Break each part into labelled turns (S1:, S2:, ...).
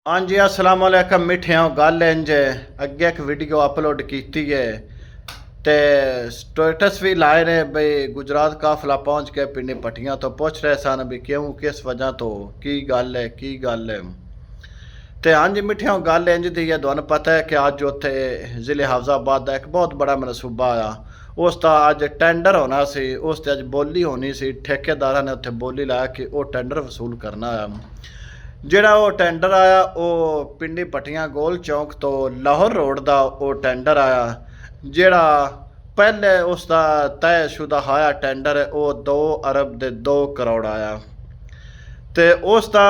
S1: हाँ जी अस्सलाम वालेकुम मिठिया गल इंज अगे एक वीडियो अपलोड की है ते स्टेटस भी लाए ने बई गुजरात काफिला पहुँच के पिंडी पट्टियां तो पूछ रहे सन भी क्यों किस वजह तो की गल है। तो हाँ जी मिठिया गल इंज दी है तुहानू पता है कि अज उत्थे जिले हाफजाबाद का एक बहुत बड़ा मनसूबा आया उसका अज टेंडर होना सी उस ते अज बोली होनी सी ठेकेदार ने उत्थे बोली लाया कि वो टेंडर वसूल करना आया। ਜਿਹੜਾ ਉਹ ਟੈਂਡਰ ਆਇਆ ਉਹ ਪਿੰਡੀ ਪੱਟੀਆਂ ਗੋਲ ਚੌਂਕ ਤੋਂ ਲਾਹੌਰ ਰੋਡ ਦਾ ਉਹ ਟੈਂਡਰ ਆਇਆ ਜਿਹੜਾ ਪਹਿਲੇ ਉਸ ਦਾ ਤੈਅਸ਼ੁਦਾ ਹੋਇਆ ਟੈਂਡਰ ਉਹ 2 ਅਰਬ ਦੇ 2 ਕਰੋੜ ਆਇਆ ਤੇ ਉਸ ਦਾ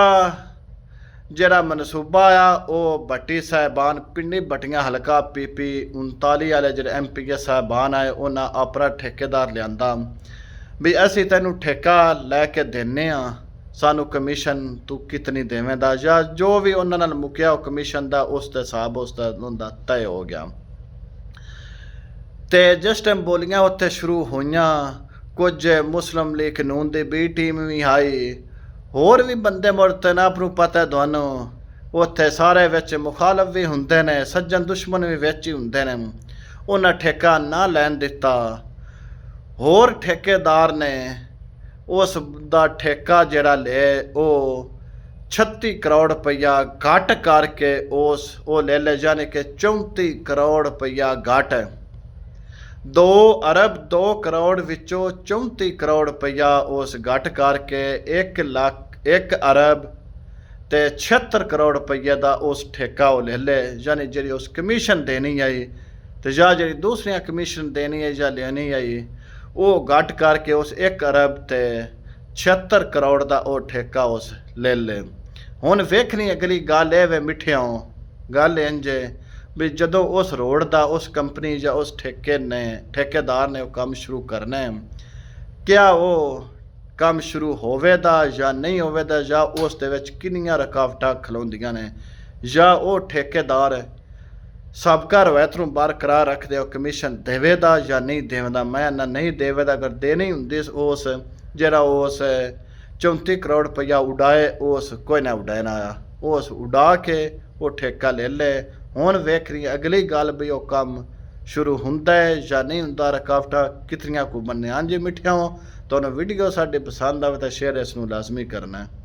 S1: ਜਿਹੜਾ ਮਨਸੂਬਾ ਆਇਆ ਉਹ ਭੱਟੀ ਸਾਹਿਬਾਨ ਪਿੰਡੀ ਭੱਟੀਆਂ ਹਲਕਾ PP 39 ਵਾਲੇ ਜਿਹੜੇ MPK ਸਾਹਿਬਾਨ ਆਏ ਉਹਨਾਂ ਆਪਣਾ ਠੇਕੇਦਾਰ ਲਿਆਂਦਾ ਵੀ ਅਸੀਂ ਤੈਨੂੰ ਠੇਕਾ ਲੈ ਕੇ ਦਿੰਨੇ ਆ सानू कमीशन तू कितनी देवेंदा या जो भी उन्होंने मुकिया कमीशन का उस हिसाब उसका तय हो गया। तो जिस टाइम बोलियां उत्थे शुरू हुई कुछ मुस्लिम लीग नून की B टीम भी आई होर भी बंदे मुड़ तनाब नूं पता है तुहानू उत्थे सारे विच मुखालफ भी हुंदे ने सज्जन दुश्मन भी विच ही हुंदे ने उन्हें ठेका ना लैन दिता होर ठेकेदार ने उस दा ठेका जिहड़ा ले वो 36 करोड़ रुपया घट करके उस वो ले ले यानी कि 34 करोड़ रुपया घट 2 अरब 2 करोड़ विचों 34 करोड़ रुपया उस घट करके 1 अरब ते 76 करोड़ रुपये का उस ठेका वो ले ले यानी जी उस कमीशन देनी आई तो या जी दूसरियां कमीशन देनी है या लेनी आई वो घट करके उस 1 अरब ते 76 करोड़ का वो ठेका उस ले ले। हुण वेखनी अगली गल ये वे मिठिया गल इंज भी जदों उस रोड का उस कंपनी या उस ठेकेदार ने वो काम शुरू करना है क्या वो काम शुरू होवेगा या नहीं होवेगा या उस दे विच किन्नियां रुकावटां खलोंदियां ने या वो ठेकेदार सबका रवायत नूं बरकरार रखदे हो कमीशन देवेगा या नहीं देवेगा। मैं ना नहीं देवेगा अगर देनी हुंदी उस जिहड़ा उस 34 करोड़ रुपया उड़ाए उस कोई ना उड़ाए ना आया उस उड़ा के वो ठेका ले ले। हुण वेख रही अगली गल भी वो काम शुरू हुंदा है या नहीं हुंदा रुकावटां कितनियां को बनने। हाँ जी मिठिया तुहानूं वीडियो साडी पसंद आवे तो शेयर इसनूं लाजमी करना है।